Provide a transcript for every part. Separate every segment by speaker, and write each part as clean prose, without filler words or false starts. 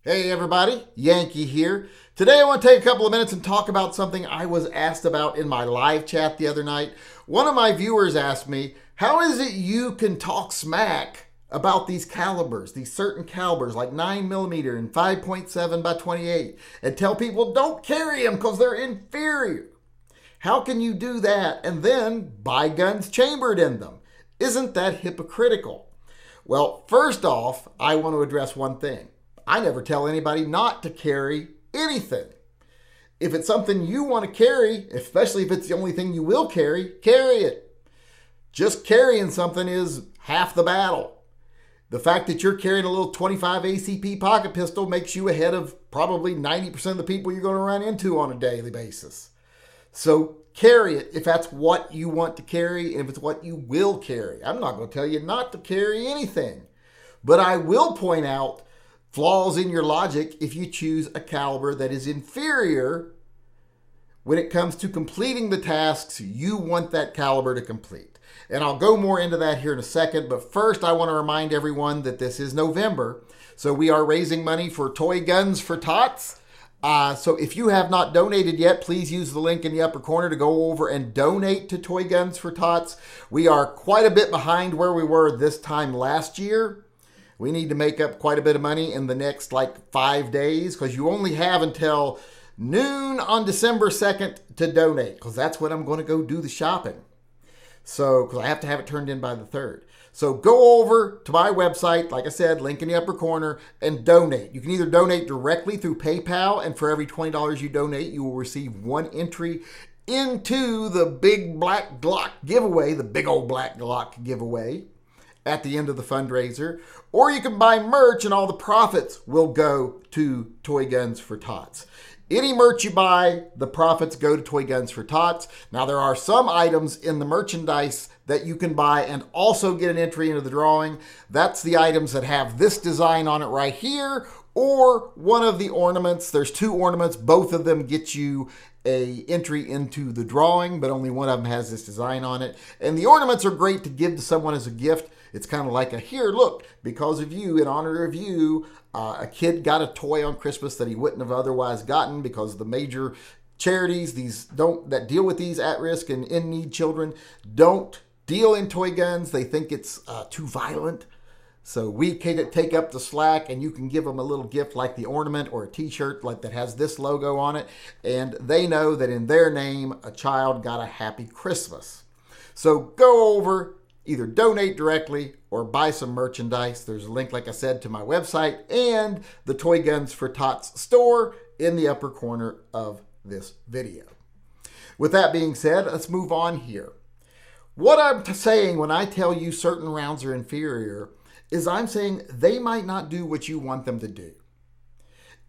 Speaker 1: Hey everybody, Yankee here. Today I want to take a couple of minutes and talk about something I was asked about in my live chat the other night. One of my viewers asked me, how is it you can talk smack about these calibers, these certain calibers like 9mm and 5.7 by 28, and tell people don't carry them because they're inferior? How can you do that and then buy guns chambered in them? Isn't that hypocritical? Well, first off, I want to address one thing. I never tell anybody not to carry anything. If it's something you want to carry, especially if it's the only thing you will carry it. Just carrying something is half the battle. The fact that you're carrying a little 25 ACP pocket pistol makes you ahead of probably 90% of the people you're going to run into on a daily basis. So carry it if that's what you want to carry and if it's what you will carry. I'm not going to tell you not to carry anything, but I will point out flaws in your logic if you choose a caliber that is inferior when it comes to completing the tasks you want that caliber to complete. And I'll go more into that here in a second, but first I want to remind everyone that this is November, so we are raising money for Toy Guns for Tots. So if you have not donated yet, please use the link in the upper corner to go over and donate to Toy Guns for Tots. We are quite a bit behind where we were this time last year. We need to make up quite a bit of money in the next 5 days because you only have until noon on December 2nd to donate because that's when I'm going to go do the shopping. So, because I have to have it turned in by the 3rd. So go over to my website, like I said, link in the upper corner, and donate. You can either donate directly through PayPal, and for every $20 you donate, you will receive one entry into the big black Glock giveaway, the big old black Glock giveaway at the end of the fundraiser. Or you can buy merch and all the profits will go to Toy Guns for Tots. Any merch you buy, the profits go to Toy Guns for Tots. Now there are some items in the merchandise that you can buy and also get an entry into the drawing. That's the items that have this design on it right here, or one of the ornaments. There's 2 ornaments. Both of them get you a entry into the drawing, but only one of them has this design on it. And the ornaments are great to give to someone as a gift. It's kind of like here, look, because of you, in honor of you, a kid got a toy on Christmas that he wouldn't have otherwise gotten because the major charities that deal with these at-risk and in-need children don't deal in toy guns. They think it's too violent. So we can take up the slack, and you can give them a little gift like the ornament or a t-shirt that has this logo on it, and they know that in their name a child got a happy Christmas. So go over, either donate directly or buy some merchandise. There's a link, like I said, to my website and the Toy Guns for Tots store in the upper corner of this video. With that being said, let's move on here. What I'm saying when I tell you certain rounds are inferior is I'm saying they might not do what you want them to do.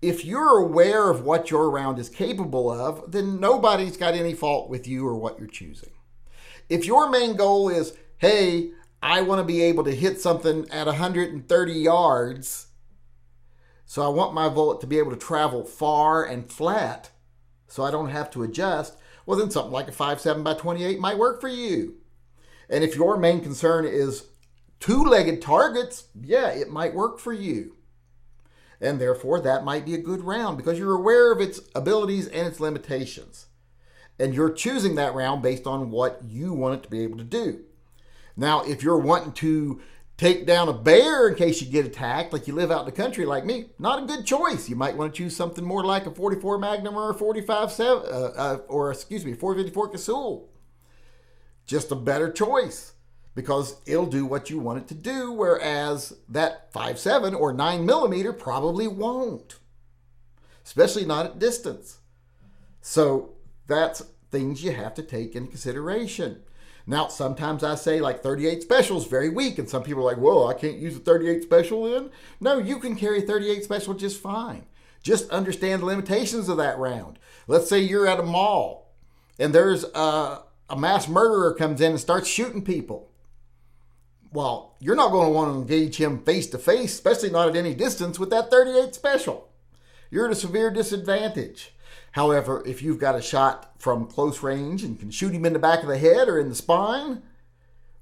Speaker 1: If you're aware of what your round is capable of, then nobody's got any fault with you or what you're choosing. If your main goal is, hey, I want to be able to hit something at 130 yards, so I want my bullet to be able to travel far and flat so I don't have to adjust, well, then something like a 5.7 by 28 might work for you. And if your main concern is 2-legged targets, yeah, it might work for you. And therefore, that might be a good round because you're aware of its abilities and its limitations. And you're choosing that round based on what you want it to be able to do. Now, if you're wanting to take down a bear in case you get attacked, like you live out in the country like me, not a good choice. You might want to choose something more like a 44 Magnum or a 454 Casull. Just a better choice because it'll do what you want it to do, whereas that 5.7 or 9mm probably won't, especially not at distance. So that's things you have to take into consideration. Now, sometimes I say 38 special is very weak, and some people are like, whoa, I can't use a 38 special then? No, you can carry 38 special just fine. Just understand the limitations of that round. Let's say you're at a mall, and there's a mass murderer comes in and starts shooting people. Well, you're not going to want to engage him face-to-face, especially not at any distance, with that 38 special. You're at a severe disadvantage. However, if you've got a shot from close range and can shoot him in the back of the head or in the spine,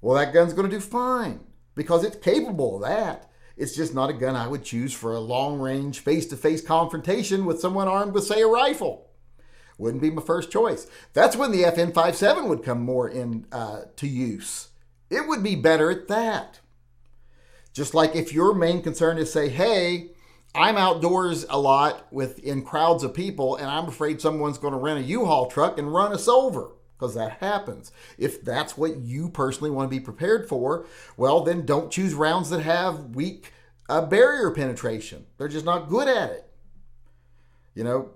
Speaker 1: well, that gun's going to do fine because it's capable of that. It's just not a gun I would choose for a long-range, face-to-face confrontation with someone armed with, say, a rifle. Wouldn't be my first choice. That's when the FN57 would come more to use. It would be better at that. Just like if your main concern is, say, hey, I'm outdoors a lot in crowds of people, and I'm afraid someone's going to rent a U-Haul truck and run us over, because that happens. If that's what you personally want to be prepared for, well, then don't choose rounds that have weak barrier penetration. They're just not good at it.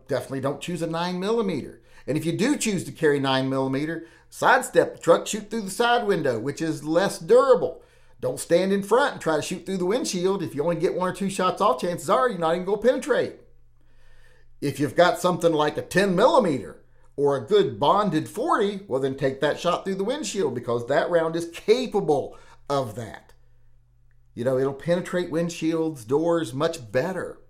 Speaker 1: Definitely don't choose a 9mm. And if you do choose to carry 9mm, sidestep the truck, shoot through the side window, which is less durable. Don't stand in front and try to shoot through the windshield. If you only get 1 or 2 shots off, chances are you're not even going to penetrate. If you've got something like a 10mm or a good bonded 40, well, then take that shot through the windshield, because that round is capable of that. It'll penetrate windshields, doors much better.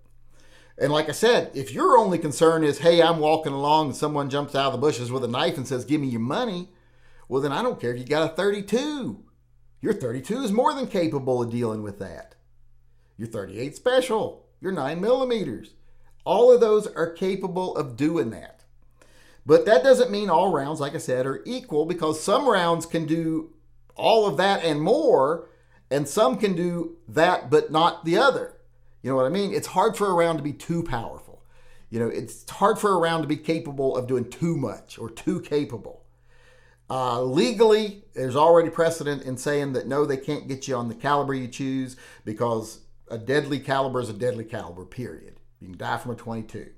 Speaker 1: And like I said, if your only concern is, hey, I'm walking along and someone jumps out of the bushes with a knife and says, give me your money, well, then I don't care if you got a 32. Your 32 is more than capable of dealing with that. Your 38 special, your 9mm. All of those are capable of doing that. But that doesn't mean all rounds, like I said, are equal, because some rounds can do all of that and more, and some can do that but not the other. You know what I mean? It's hard for a round to be too powerful. It's hard for a round to be capable of doing too much or too capable. Legally, there's already precedent in saying that no, they can't get you on the caliber you choose, because a deadly caliber is a deadly caliber, period. You can die from a 22.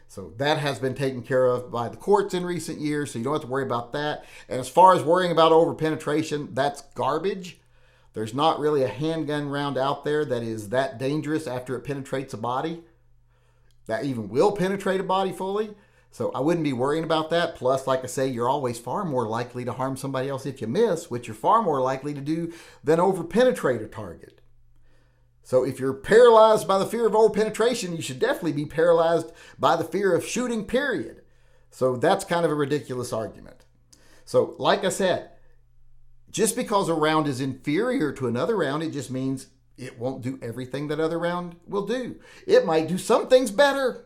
Speaker 1: So that has been taken care of by the courts in recent years, so you don't have to worry about that. And as far as worrying about over-penetration, that's garbage. There's not really a handgun round out there that is that dangerous after it penetrates a body, that even will penetrate a body fully. So I wouldn't be worrying about that. Plus, like I say, you're always far more likely to harm somebody else if you miss, which you're far more likely to do than over-penetrate a target. So if you're paralyzed by the fear of over-penetration, you should definitely be paralyzed by the fear of shooting, period. So that's kind of a ridiculous argument. So like I said, just because a round is inferior to another round, it just means it won't do everything that other round will do. It might do some things better.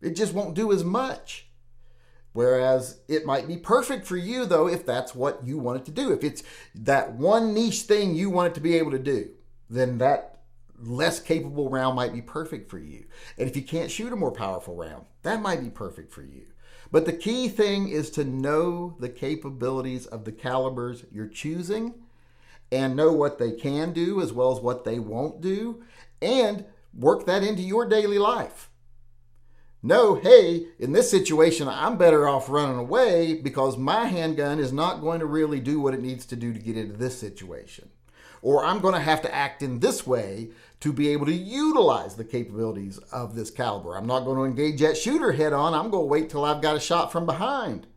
Speaker 1: It just won't do as much. Whereas it might be perfect for you, though, if that's what you want it to do. If it's that one niche thing you want it to be able to do, then that less capable round might be perfect for you. And if you can't shoot a more powerful round, that might be perfect for you. But the key thing is to know the capabilities of the calibers you're choosing and know what they can do as well as what they won't do, and work that into your daily life. No, hey, in this situation, I'm better off running away because my handgun is not going to really do what it needs to do to get into this situation. Or I'm going to have to act in this way to be able to utilize the capabilities of this caliber. I'm not going to engage that shooter head on. I'm going to wait till I've got a shot from behind.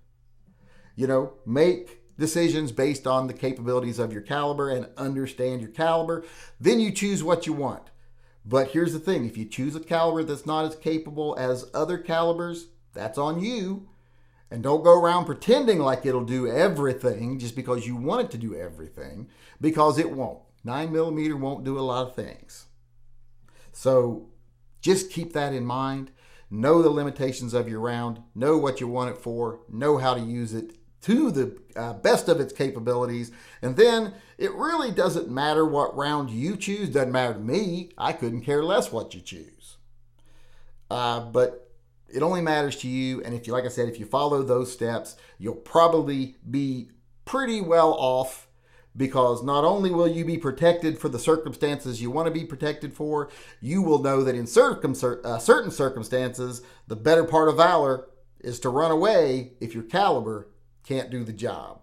Speaker 1: Make decisions based on the capabilities of your caliber and understand your caliber. Then you choose what you want. But here's the thing, if you choose a caliber that's not as capable as other calibers, that's on you. And don't go around pretending like it'll do everything just because you want it to do everything, because it won't. 9mm won't do a lot of things. So just keep that in mind. Know the limitations of your round. Know what you want it for. Know how to use it to the best of its capabilities. And then it really doesn't matter what round you choose. Doesn't matter to me. I couldn't care less what you choose. But it only matters to you. And if you, like I said, if you follow those steps, you'll probably be pretty well off, because not only will you be protected for the circumstances you want to be protected for, you will know that in certain circumstances, the better part of valor is to run away if your caliber can't do the job.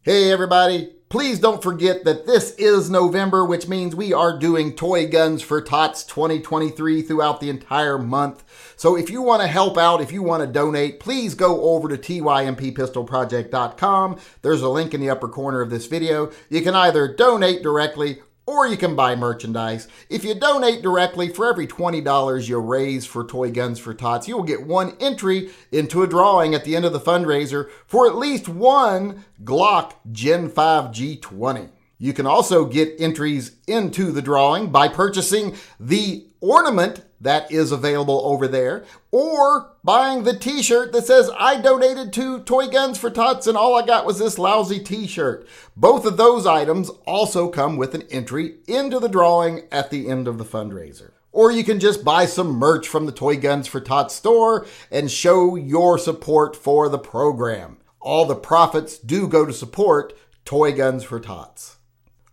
Speaker 1: Hey everybody, please don't forget that this is November, which means we are doing Toy Guns for Tots 2023 throughout the entire month. So if you want to help out, if you want to donate, please go over to tympistolproject.com. There's a link in the upper corner of this video. You can either donate directly or you can buy merchandise. If you donate directly, for every $20 you raise for Toy Guns for Tots, you will get one entry into a drawing at the end of the fundraiser for at least one Glock Gen 5 G20. You can also get entries into the drawing by purchasing the ornament that is available over there, or buying the t-shirt that says, I donated to Toy Guns for Tots and all I got was this lousy t-shirt. Both of those items also come with an entry into the drawing at the end of the fundraiser. Or you can just buy some merch from the Toy Guns for Tots store and show your support for the program. All the profits do go to support Toy Guns for Tots.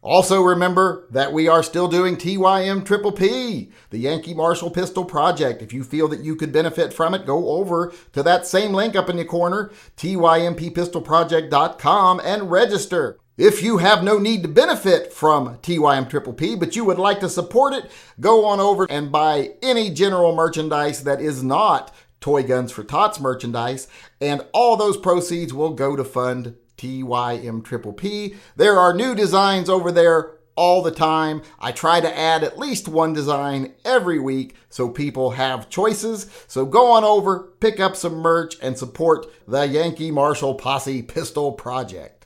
Speaker 1: Also remember that we are still doing TYMP, the Yankee Marshall Pistol Project. If you feel that you could benefit from it, go over to that same link up in the corner, tympistolproject.com, and register. If you have no need to benefit from TYMP, but you would like to support it, go on over and buy any general merchandise that is not Toy Guns for Tots merchandise, and all those proceeds will go to fund TYMP. There are new designs over there all the time. I try to add at least one design every week so people have choices. So go on over, pick up some merch, and support the Yankee Marshall Posse Pistol Project.